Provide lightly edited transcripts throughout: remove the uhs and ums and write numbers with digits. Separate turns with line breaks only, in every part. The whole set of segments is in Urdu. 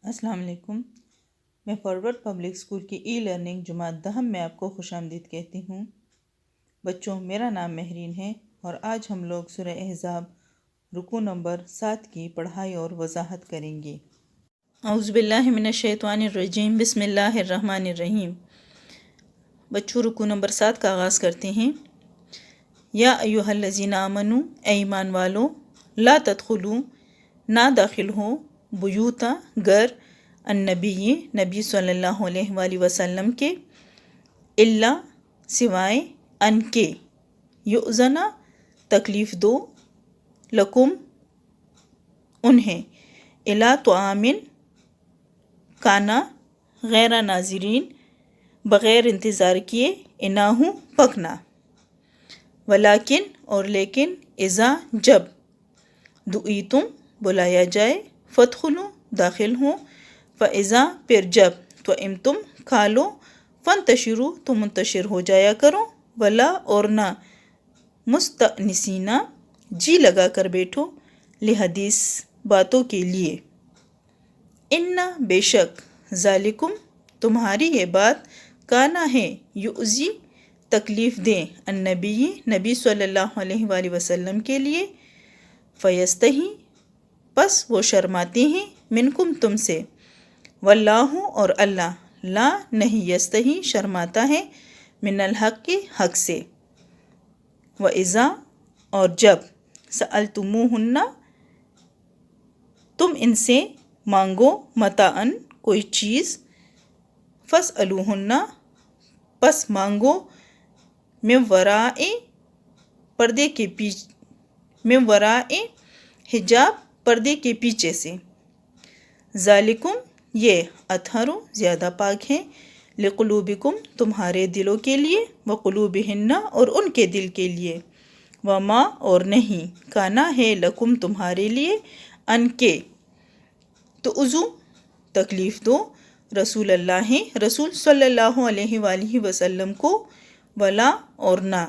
السلام علیکم۔ میں فارورڈ پبلک اسکول کی ای لرننگ جماعت دہم میں آپ کو خوش آمدید کہتی ہوں۔ بچوں، میرا نام مہرین ہے اور آج ہم لوگ سورہ احزاب رکوع نمبر 7 کی پڑھائی اور وضاحت کریں گے۔ اعوذ باللہ من الشیطان الرجیم، بسم اللہ الرحمن الرحیم۔ بچوں، رکوع نمبر 7 کا آغاز کرتے ہیں۔ یا ایھا الذین آمنوا، اے ایمان والو، لا تدخلوا، نہ داخل ہو، بیوتا، گھر، النبی، نبی صلی اللہ علیہ وآلہ وسلم کے، الا، سوائے، ان کے، یؤذن، تکلیف دو، لکم، انہیں، الی طعام، کھانا، غیر ناظرین، بغیر انتظار کیے، اناہ، پکنا، ولیکن، اور لیکن، اذا، جب، دعیتم، بلایا جائے، فادخلوا، داخل ہوں، فاذا، پھر جب، طعمتم، کھا لو، فانتشروا، تو منتشر ہو جایا کرو، ولا، اور نہ، مستأنسین، جی لگا کر بیٹھو، لحدیث، باتوں کے لیے، ان، بے شک، ذالکم، تمہاری یہ بات، کانا ہے، یؤذی، تکلیف دیں، النبی، نبی صلی اللہ علیہ وآلہ وسلم کے لیے، فیستحی، پس وہ شرماتے ہیں، منکم، تم سے، واللہ، اور اللہ، لا، نہیں، یستحی، شرماتا ہے، من الحق، حق سے، وَإِذَا، اور جب، سألتموہن، تم ان سے مانگو، متاعً، کوئی چیز، فاسألوہن، پس مانگو، من وراء، پردے کے پیچھے، من وراء حجاب، پردے کے پیچھے سے، ذالکم، یہ، اطہر، زیادہ پاک ہے، لقلوبکم، تمہارے دلوں کے لیے، وقلوبہن، اور ان کے دل کے لیے، وما، اور نہیں، کانا ہے، لکم، تمہارے لیے، ان کے، تؤذوا، تکلیف دو، رسول اللہ، رسول صلی اللہ علیہ وآلہ وسلم کو، ولا، اور نہ،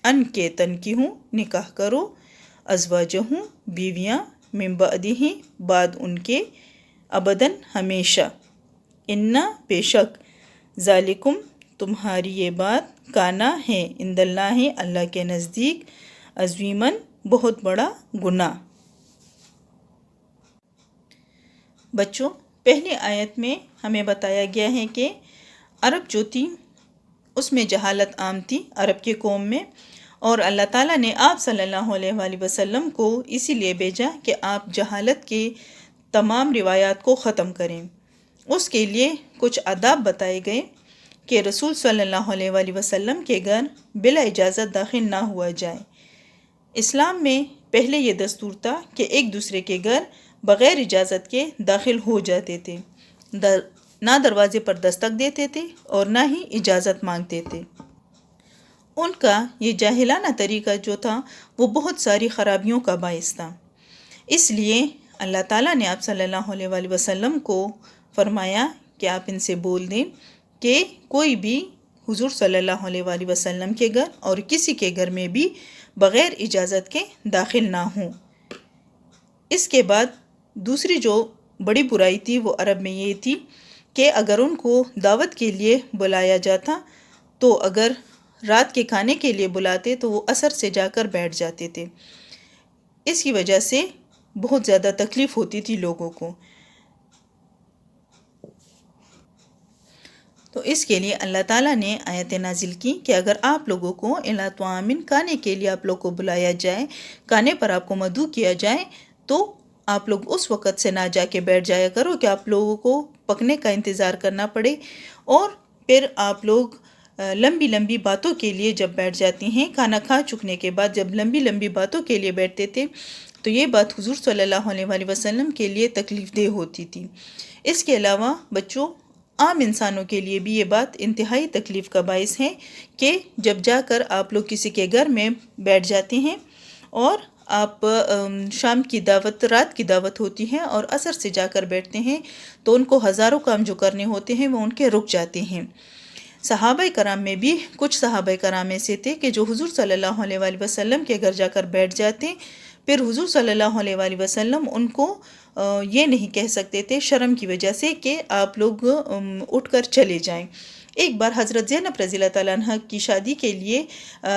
ان کے، تنکحوا، نکاح کرو، ازواجہ، بیویاں، من بعدہ، بعد ان کے، ابداً، ہمیشہ، ان، بے شک، ذالکم، تمہاری یہ بات، کانا ہے، عند اللہ، اللہ کے نزدیک، عظیماً، بہت بڑا گناہ۔ بچوں، پہلی آیت میں ہمیں بتایا گیا ہے کہ عرب جو تھی اس میں جہالت عام تھی، عرب کی قوم میں، اور اللہ تعالیٰ نے آپ صلی اللہ علیہ وآلہ وسلم کو اسی لیے بھیجا کہ آپ جہالت کے تمام روایات کو ختم کریں۔ اس کے لیے کچھ آداب بتائے گئے کہ رسول صلی اللہ علیہ وآلہ وسلم کے گھر بلا اجازت داخل نہ ہوا جائے۔ اسلام میں پہلے یہ دستور تھا کہ ایک دوسرے کے گھر بغیر اجازت کے داخل ہو جاتے تھے، نہ دروازے پر دستک دیتے تھے اور نہ ہی اجازت مانگتے تھے۔ ان کا یہ جاہلانہ طریقہ جو تھا وہ بہت ساری خرابیوں کا باعث تھا۔ اس لیے اللہ تعالیٰ نے آپ صلی اللہ علیہ وآلہ وسلم کو فرمایا کہ آپ ان سے بول دیں کہ کوئی بھی حضور صلی اللہ علیہ وآلہ وسلم کے گھر اور کسی کے گھر میں بھی بغیر اجازت کے داخل نہ ہوں۔ اس کے بعد دوسری جو بڑی برائی تھی وہ عرب میں یہ تھی کہ اگر ان کو دعوت کے لیے بلایا جاتا تو اگر رات کے کھانے کے لیے بلاتے تو وہ عصر سے جا کر بیٹھ جاتے تھے۔ اس کی وجہ سے بہت زیادہ تکلیف ہوتی تھی لوگوں کو۔ تو اس کے لیے اللہ تعالیٰ نے آیت نازل کی کہ اگر آپ لوگوں کو الی طعام، کھانے کے لیے آپ لوگ کو بلایا جائے، کھانے پر آپ کو مدعو کیا جائے، تو آپ لوگ اس وقت سے نہ جا کے بیٹھ جایا کرو کہ آپ لوگوں کو پکنے کا انتظار کرنا پڑے، اور پھر آپ لوگ لمبی لمبی باتوں کے لیے جب بیٹھ جاتی ہیں، کھانا کھا چکنے کے بعد جب لمبی لمبی باتوں کے لیے بیٹھتے تھے تو یہ بات حضور صلی اللہ علیہ وآلہ وسلم کے لیے تکلیف دہ ہوتی تھی۔ اس کے علاوہ بچوں، عام انسانوں کے لیے بھی یہ بات انتہائی تکلیف کا باعث ہے کہ جب جا کر آپ لوگ کسی کے گھر میں بیٹھ جاتے ہیں اور آپ شام کی دعوت، رات کی دعوت ہوتی ہے اور عصر سے جا کر بیٹھتے ہیں تو ان کو ہزاروں کام جو کرنے ہوتے ہیں وہ ان کے رک جاتے ہیں۔ صحابہ کرام میں بھی کچھ صحابہ کرام ایسے تھے کہ جو حضور صلی اللہ علیہ وآلہ وسلم کے گھر جا کر بیٹھ جاتے، پھر حضور صلی اللہ علیہ وآلہ وسلم ان کو یہ نہیں کہہ سکتے تھے شرم کی وجہ سے کہ آپ لوگ اٹھ کر چلے جائیں۔ ایک بار حضرت زینب رضی اللہ تعالیٰ عنہ کی شادی کے لیے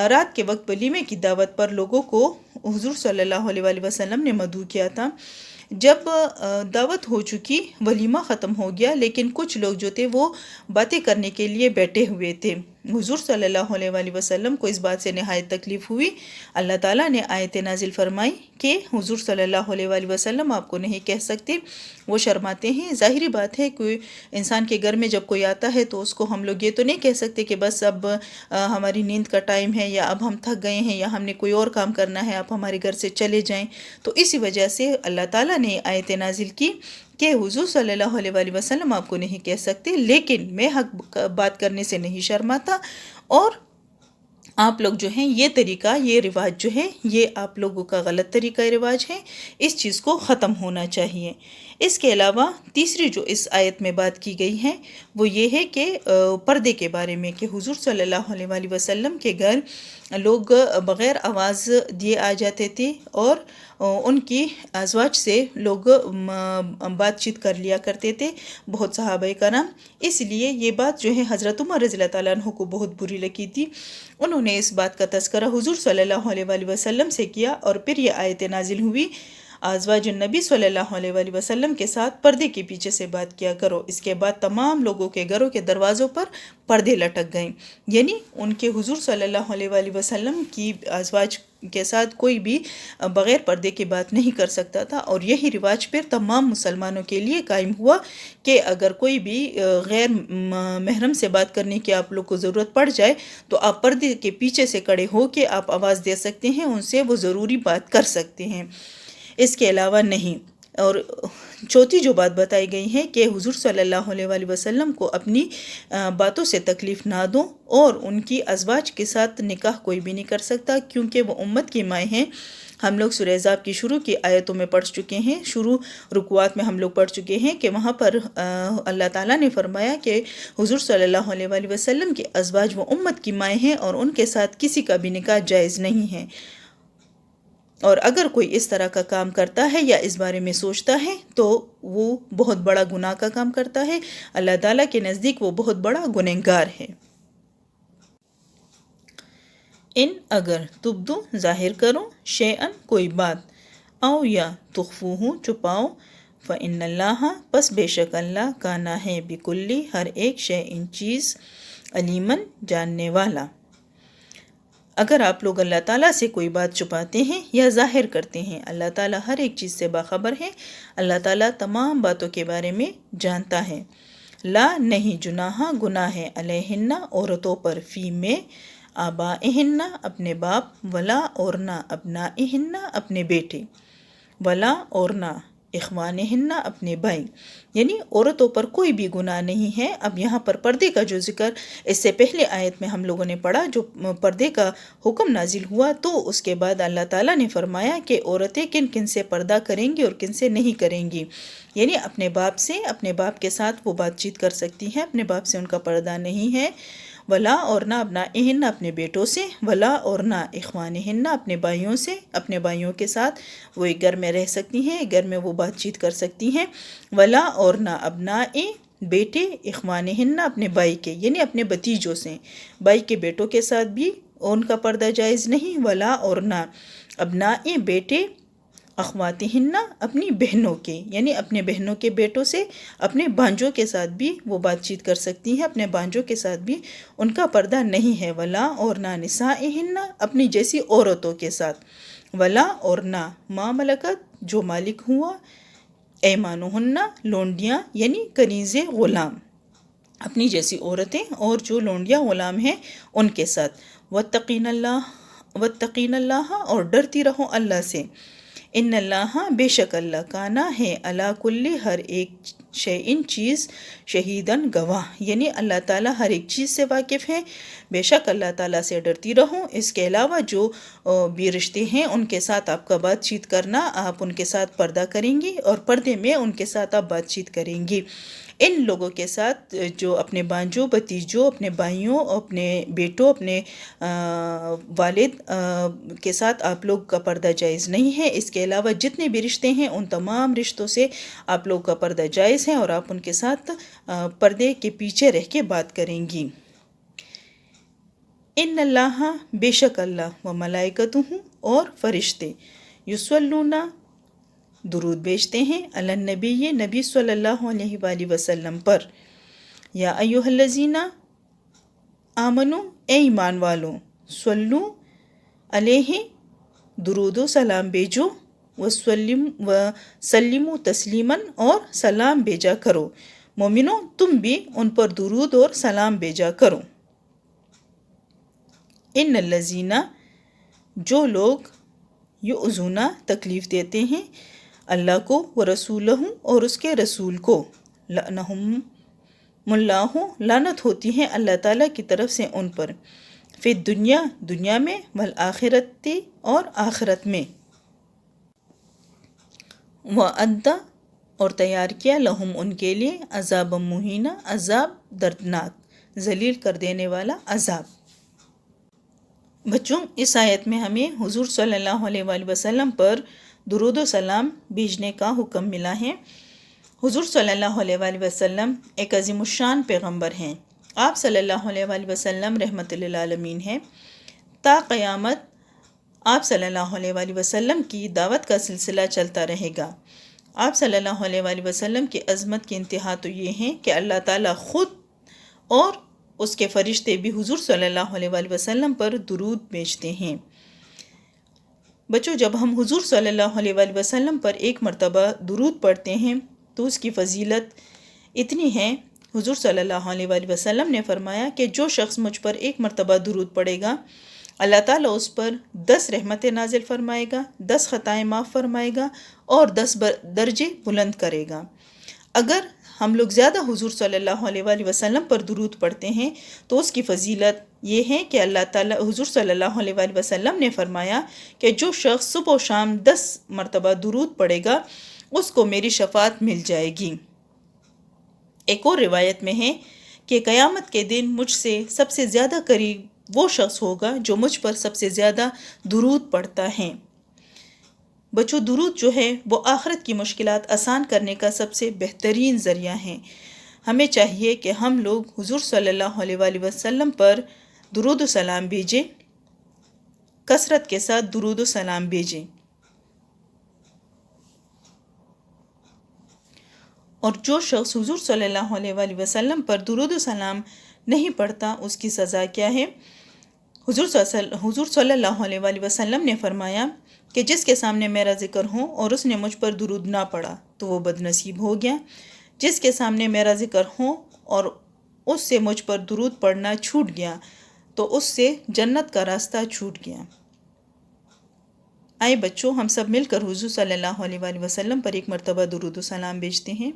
رات کے وقت ولیمے کی دعوت پر لوگوں کو حضور صلی اللہ علیہ وآلہ وسلم نے مدعو کیا تھا۔ جب دعوت ہو چکی، ولیمہ ختم ہو گیا، لیکن کچھ لوگ جو تھے وہ باتیں کرنے کے لیے بیٹھے ہوئے تھے۔ حضور صلی اللہ علیہ وآلہ وسلم کو اس بات سے نہایت تکلیف ہوئی۔ اللہ تعالیٰ نے آیت نازل فرمائی کہ حضور صلی اللہ علیہ وآلہ وسلم آپ کو نہیں کہہ سکتے، وہ شرماتے ہیں۔ ظاہری بات ہے کہ انسان کے گھر میں جب کوئی آتا ہے تو اس کو ہم لوگ یہ تو نہیں کہہ سکتے کہ بس اب ہماری نیند کا ٹائم ہے، یا اب ہم تھک گئے ہیں، یا ہم نے کوئی اور کام کرنا ہے، آپ ہمارے گھر سے چلے جائیں۔ تو اسی وجہ سے اللہ تعالیٰ نے آیت نازل کی کہ حضور صلی اللہ علیہ وآلہ وسلم آپ کو نہیں کہہ سکتے، لیکن میں حق بات کرنے سے نہیں شرماتا، اور آپ لوگ جو ہیں یہ طریقہ، یہ رواج جو ہے، یہ آپ لوگوں کا غلط طریقہ رواج ہے، اس چیز کو ختم ہونا چاہیے۔ اس کے علاوہ تیسری جو اس آیت میں بات کی گئی ہے وہ یہ ہے کہ پردے کے بارے میں، کہ حضور صلی اللہ علیہ وآلہ وسلم کے گھر لوگ بغیر آواز دیے آ جاتے تھے، اور ان کی ازواج سے لوگ بات چیت کر لیا کرتے تھے، بہت صحابہ کرام۔ اس لیے یہ بات جو ہے حضرت عمر رضی اللہ تعالیٰ عنہ کو بہت بری لگی تھی۔ انہوں نے اس بات کا تذکرہ حضور صلی اللہ علیہ وآلہ وسلم سے کیا، اور پھر یہ آیت نازل ہوئی، ازواج النبی صلی اللہ علیہ وآلہ وسلم کے ساتھ پردے کے پیچھے سے بات کیا کرو۔ اس کے بعد تمام لوگوں کے گھروں کے دروازوں پر پردے لٹک گئیں، یعنی ان کے حضور صلی اللہ علیہ وآلہ وسلم کی ازواج کے ساتھ کوئی بھی بغیر پردے کی بات نہیں کر سکتا تھا۔ اور یہی رواج پھر تمام مسلمانوں کے لیے قائم ہوا کہ اگر کوئی بھی غیر محرم سے بات کرنے کی آپ لوگ کو ضرورت پڑ جائے تو آپ پردے کے پیچھے سے کھڑے ہو کے آپ آواز دے سکتے ہیں، ان سے وہ ضروری بات کر سکتے ہیں، اس کے علاوہ نہیں۔ اور چوتھی جو بات بتائی گئی ہے کہ حضور صلی اللہ علیہ وآلہ وسلم کو اپنی باتوں سے تکلیف نہ دو، اور ان کی ازواج کے ساتھ نکاح کوئی بھی نہیں کر سکتا، کیونکہ وہ امت کی مائیں ہیں۔ ہم لوگ سورہ احزاب کی شروع کی آیتوں میں پڑھ چکے ہیں، شروع رکوعات میں ہم لوگ پڑھ چکے ہیں کہ وہاں پر اللہ تعالیٰ نے فرمایا کہ حضور صلی اللہ علیہ وآلہ وسلم کے ازواج وہ امت کی مائیں ہیں، اور ان کے ساتھ کسی کا بھی نکاح جائز نہیں ہے۔ اور اگر کوئی اس طرح کا کام کرتا ہے یا اس بارے میں سوچتا ہے تو وہ بہت بڑا گناہ کا کام کرتا ہے، اللہ تعالیٰ کے نزدیک وہ بہت بڑا گنہگار ہے۔ ان اگر تبدو ظاہر کرو، شیئن کوئی بات، او یا تخفوہ چھپاؤ، فإن اللہ پس بے شک اللہ کانا ہے بکلی ہر ایک شیئن چیز، علیمن جاننے والا۔ اگر آپ لوگ اللہ تعالیٰ سے کوئی بات چھپاتے ہیں یا ظاہر کرتے ہیں، اللہ تعالیٰ ہر ایک چیز سے باخبر ہے، اللہ تعالیٰ تمام باتوں کے بارے میں جانتا ہے۔ لا نہیں جناح گناہ ہے، علیہن عورتوں پر، فی میں آبائہن اپنے باپ، ولا اور نہ ابنائہن اپنے بیٹے، ولا اور نہ اخوانہن اپنے بھائی، یعنی عورتوں پر کوئی بھی گناہ نہیں ہے۔ اب یہاں پر پردے کا جو ذکر اس سے پہلے آیت میں ہم لوگوں نے پڑھا، جو پردے کا حکم نازل ہوا، تو اس کے بعد اللہ تعالیٰ نے فرمایا کہ عورتیں کن کن سے پردہ کریں گی اور کن سے نہیں کریں گی، یعنی اپنے باپ سے، اپنے باپ کے ساتھ وہ بات چیت کر سکتی ہیں، اپنے باپ سے ان کا پردہ نہیں ہے۔ ولا اور نہ ابنائہن اپنے بیٹوں سے، ولا اور نہ اخوانہن اپنے بھائیوں سے، اپنے بھائیوں کے ساتھ وہ ایک گھر میں رہ سکتی ہیں، ایک گھر میں وہ بات چیت کر سکتی ہیں۔ ولا اور نہ ابنائے بیٹے، اخوانہن اپنے بھائی کے، یعنی اپنے بھتیجوں سے، بھائی کے بیٹوں کے ساتھ بھی ان کا پردہ جائز نہیں۔ ولا اور نہ ابنائے بیٹے، اخواتہن اپنی بہنوں کے، یعنی اپنے بہنوں کے بیٹوں سے، اپنے بھانجوں کے ساتھ بھی وہ بات چیت کر سکتی ہیں، اپنے بھانجوں کے ساتھ بھی ان کا پردہ نہیں ہے۔ ولا اور نہ نسائہن اپنی جیسی عورتوں کے ساتھ، ولا اور نہ ما ملکت جو مالک ہوا، ایمانہن لونڈیاں یعنی کنیز غلام، اپنی جیسی عورتیں اور جو لونڈیاں غلام ہیں ان کے ساتھ۔ واتقین اللہ اور ڈرتی رہو اللہ سے۔ ان اللہ بے شک اللہ کانا ہے علی کل ہر ایک شیئن چیز، شہیدن گواہ، یعنی اللہ تعالیٰ ہر ایک چیز سے واقف ہیں، بے شک اللہ تعالیٰ سے ڈرتی رہو۔ اس کے علاوہ جو بھی رشتے ہیں ان کے ساتھ آپ کا بات چیت کرنا، آپ ان کے ساتھ پردہ کریں گی اور پردے میں ان کے ساتھ آپ بات چیت کریں گی۔ ان لوگوں کے ساتھ جو اپنے بانجوں، بھتیجوں، اپنے بھائیوں، اپنے بیٹوں، اپنے والد کے ساتھ آپ لوگ کا پردہ جائز نہیں ہے۔ اس کے علاوہ جتنے بھی رشتے ہیں ان تمام رشتوں سے آپ لوگ کا پردہ جائز ہے اور آپ ان کے ساتھ پردے کے پیچھے رہ کے بات کریں گی۔ ان اللہ، بے شک اللہ، و ملائکتہ، اور فرشتے، یصلون، درود بھیجتے ہیں، علی النبی، نبی صلی اللہ علیہ وآلہ وسلم پر، یا ایھا الذین آمنو، اے ایمان والو، صلو علیہ، درود و سلام بھیجو، وسلموا تسلیما، اور سلام بھیجا کرو، مومنو تم بھی ان پر درود اور سلام بھیجا کرو۔ ان الذین، جو لوگ، یؤذون، تکلیف دیتے ہیں، اللہ کو، ورسولہ، اور اس کے رسول کو، لعنہم اللہ، لعنت ہوتی ہے اللہ تعالیٰ کی طرف سے ان پر، فی الدنیا، دنیا میں، والآخرت، اور آخرت میں، وَأَعَدَّ، اور تیار کیا، لہم ان کے لیے، عذاب مہینہ، عذاب دردناک، ذلیل کر دینے والا عذاب۔ بچوں، اس آیت میں ہمیں حضور صلی اللہ علیہ وآلہ وسلم پر درود و سلام بھیجنے کا حکم ملا ہے۔ حضور صلی اللہ علیہ وآلہ وسلم ایک عظیم الشان پیغمبر ہیں۔ آپ صلی اللہ علیہ وآلہ وسلم رحمت للعالمین ہیں۔ تا قیامت آپ صلی اللہ علیہ وآلہ وسلم کی دعوت کا سلسلہ چلتا رہے گا۔ آپ صلی اللہ علیہ وآلہ وسلم کی عظمت کی انتہا تو یہ ہے کہ اللہ تعالیٰ خود اور اس کے فرشتے بھی حضور صلی اللہ علیہ وآلہ وسلم پر درود بھیجتے ہیں۔ بچوں، جب ہم حضور صلی اللہ علیہ وآلہ وسلم پر ایک مرتبہ درود پڑھتے ہیں تو اس کی فضیلت اتنی ہے، حضور صلی اللہ علیہ وآلہ وسلم نے فرمایا کہ جو شخص مجھ پر ایک مرتبہ درود پڑھے گا، اللہ تعالیٰ اس پر 10 رحمتیں نازل فرمائے گا، 10 خطائیں معاف فرمائے گا اور 10 درجے بلند کرے گا۔ اگر ہم لوگ زیادہ حضور صلی اللہ علیہ وآلہ وسلم پر درود پڑھتے ہیں تو اس کی فضیلت یہ ہے کہ اللہ تعالیٰ، حضور صلی اللہ علیہ وآلہ وسلم نے فرمایا کہ جو شخص صبح و شام 10 مرتبہ درود پڑھے گا اس کو میری شفاعت مل جائے گی۔ ایک اور روایت میں ہے کہ قیامت کے دن مجھ سے سب سے زیادہ قریب وہ شخص ہوگا جو مجھ پر سب سے زیادہ درود پڑھتا ہے۔ بچوں، درود جو ہے وہ آخرت کی مشکلات آسان کرنے کا سب سے بہترین ذریعہ ہے۔ ہمیں چاہیے کہ ہم لوگ حضور صلی اللہ علیہ وآلہ وسلم پر درود و سلام بھیجیں، کثرت کے ساتھ درود و سلام بھیجیں۔ اور جو شخص حضور صلی اللہ علیہ وآلہ وسلم پر درود و سلام نہیں پڑھتا اس کی سزا کیا ہے؟ حضور صلی اللہ علیہ وآلہ وسلم نے فرمایا کہ جس کے سامنے میرا ذکر ہو اور اس نے مجھ پر درود نہ پڑھا تو وہ بد نصیب ہو گیا۔ جس کے سامنے میرا ذکر ہو اور اس سے مجھ پر درود پڑھنا چھوٹ گیا تو اس سے جنت کا راستہ چھوٹ گیا۔ آئے بچوں، ہم سب مل کر حضور صلی اللہ علیہ وآلہ وسلم پر ایک مرتبہ درود و سلام بھیجتے ہیں۔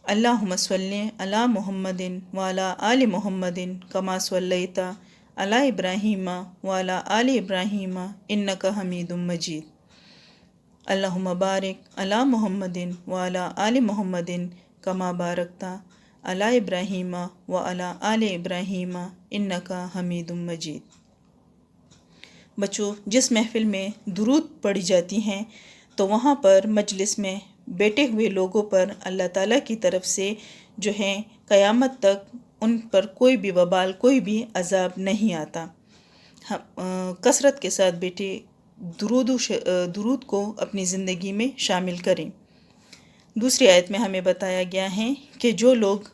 اللہم صلی علی محمد وعلی آل محمد کما صلیت علی ابراہیم وعلی آل ابراہیم انک حمید مجید۔ اللہم بارک علی محمد وعلی آل محمد کما بارکت علی ابراہیم وعلی آل ابراہیم انک حمید مجید۔ بچوں، جس محفل میں درود پڑھی جاتی ہیں تو وہاں پر مجلس میں بیٹھے ہوئے لوگوں پر اللہ تعالیٰ کی طرف سے جو ہے قیامت تک ان پر کوئی بھی وبال، کوئی بھی عذاب نہیں آتا۔ کثرت کے ساتھ بیٹھے درود کو اپنی زندگی میں شامل کریں۔ دوسری آیت میں ہمیں بتایا گیا ہے کہ جو لوگ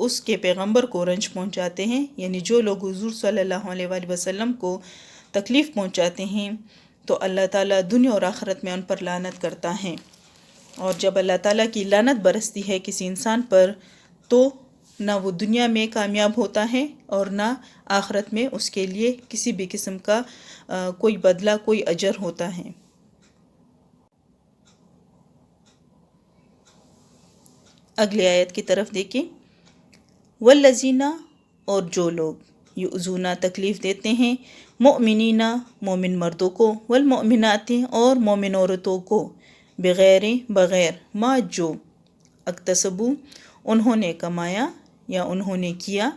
اس کے پیغمبر کو رنج پہنچاتے ہیں، یعنی جو لوگ حضور صلی اللہ علیہ وآلہ وسلم کو تکلیف پہنچاتے ہیں تو اللہ تعالیٰ دنیا اور آخرت میں ان پر لعنت کرتا ہے۔ اور جب اللہ تعالیٰ کی لعنت برستی ہے کسی انسان پر تو نہ وہ دنیا میں کامیاب ہوتا ہے اور نہ آخرت میں اس کے لیے کسی بھی قسم کا کوئی بدلہ، کوئی اجر ہوتا ہے۔ اگلی آیت کی طرف دیکھیں، والذینہ اور جو لوگ یؤذون تکلیف دیتے ہیں مؤمنین مومن مردوں کو والمؤمنات اور مومن عورتوں کو بغیر بغیر ما جو اکتسبو انہوں نے کمایا یا انہوں نے کیا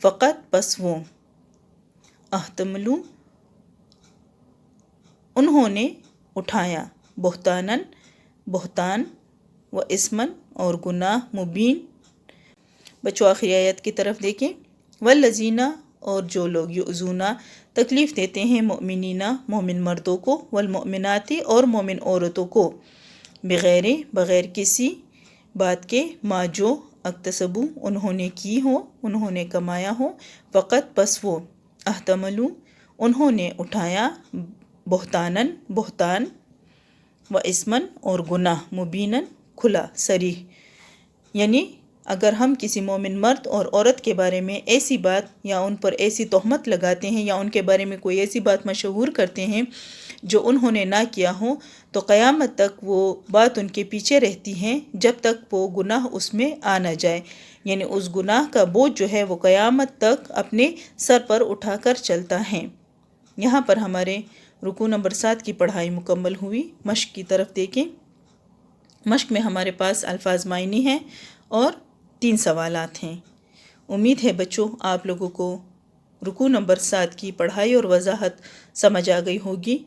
فقط پس وہ احتملو انہوں نے اٹھایا بہتانن بہتان و اسمن اور گناہ مبین۔ بچوں آخری آیت کی طرف دیکھیں، والذین اور جو لوگ یؤذون تکلیف دیتے ہیں مؤمنین مومن مردوں کو والمؤمنات اور مومن عورتوں کو بغیر بغیر کسی بات کے ما جو اکتسبو انہوں نے کی ہو انہوں نے کمایا ہو فقط پس وہ احتملو انہوں نے اٹھایا بہتانن بہتان و اسمن اور گناہ مبینن کھلا صریح۔ یعنی اگر ہم کسی مومن مرد اور عورت کے بارے میں ایسی بات یا ان پر ایسی تہمت لگاتے ہیں یا ان کے بارے میں کوئی ایسی بات مشہور کرتے ہیں جو انہوں نے نہ کیا ہو، تو قیامت تک وہ بات ان کے پیچھے رہتی ہے جب تک وہ گناہ اس میں آ نہ جائے، یعنی اس گناہ کا بوجھ جو ہے وہ قیامت تک اپنے سر پر اٹھا کر چلتا ہے۔ یہاں پر ہمارے رکوع نمبر 7 کی پڑھائی مکمل ہوئی۔ مشق کی طرف دیکھیں، مشق میں ہمارے پاس الفاظ معنی ہیں اور 3 سوالات ہیں۔ امید ہے بچوں آپ لوگوں کو رکوع نمبر 7 کی پڑھائی اور وضاحت سمجھ آ گئی ہوگی۔